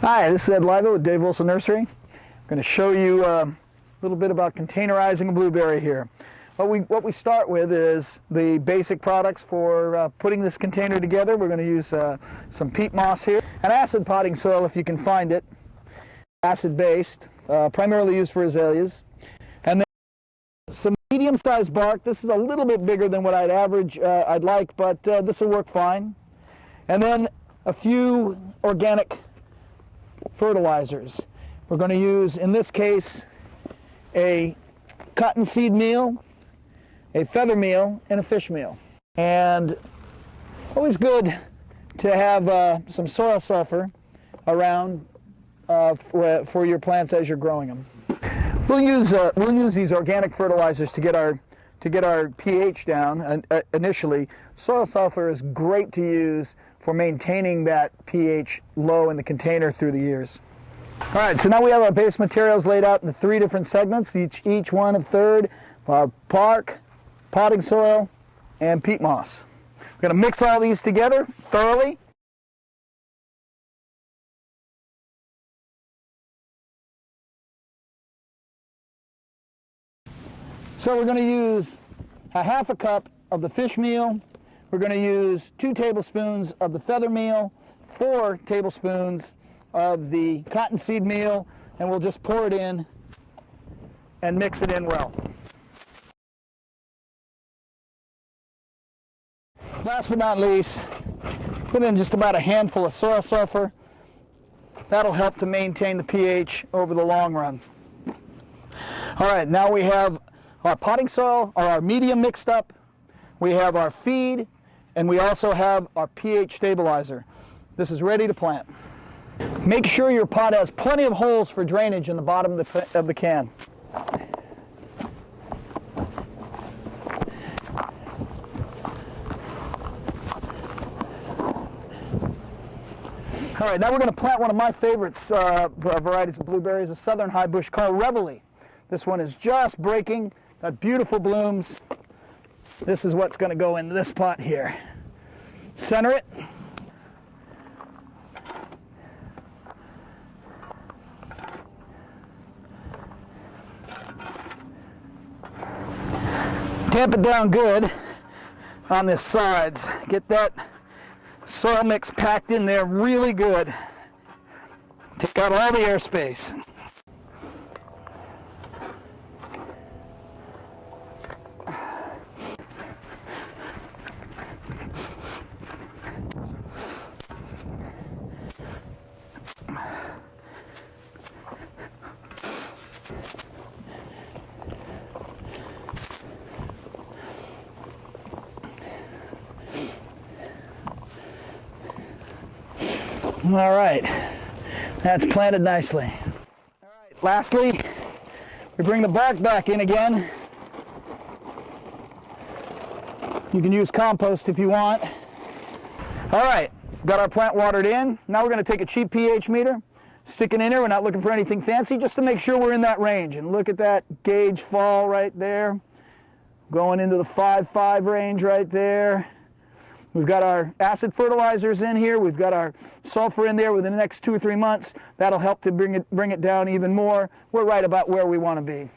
Hi, this is Ed Liva with Dave Wilson Nursery. I'm going to show you a little bit about containerizing a blueberry here. What we start with is the basic products for putting this container together. We're going to use some peat moss here, an acid potting soil if you can find it, acid-based, primarily used for azaleas, and then some medium-sized bark. This is a little bit bigger than what I'd like, but this will work fine. And then a few organic fertilizers. We're going to use, in this case, a cottonseed meal, a feather meal, and a fish meal. And always good to have some soil sulfur around for your plants as you're growing them. We'll use these organic fertilizers to get our pH down initially. Soil sulfur is great to use for maintaining that pH low in the container through the years. All right, so now we have our base materials laid out in 3 different segments, each one of third, bark, potting soil, and peat moss. We're going to mix all these together thoroughly. So we're going to use a half a cup of the fish meal. We're going to use 2 tablespoons of the feather meal, 4 tablespoons of the cottonseed meal, and we'll just pour it in and mix it in well. Last but not least, put in just about a handful of soil sulfur. That'll help to maintain the pH over the long run. All right, now we have our potting soil, or our medium mixed up. We have our feed, and we also have our pH stabilizer. This is ready to plant. Make sure your pot has plenty of holes for drainage in the bottom of the can. All right, now we're going to plant one of my favorites varieties of blueberries, a southern high bush called Reveille. This one is just breaking, got beautiful blooms. This is what's going to go in this pot here. Center it. Tamp it down good on the sides. Get that soil mix packed in there really good. Take out all the airspace. All right, that's planted nicely. All right, lastly, we bring the bark back in again. You can use compost if you want. All right, got our plant watered in. Now we're going to take a cheap pH meter, stick it in there. We're not looking for anything fancy, just to make sure we're in that range. And look at that gauge fall right there, going into the 5.5 range right there. We've got our acid fertilizers in here. We've got our sulfur in there within the next 2 or 3 months. That'll help to bring it down even more. We're right about where we want to be.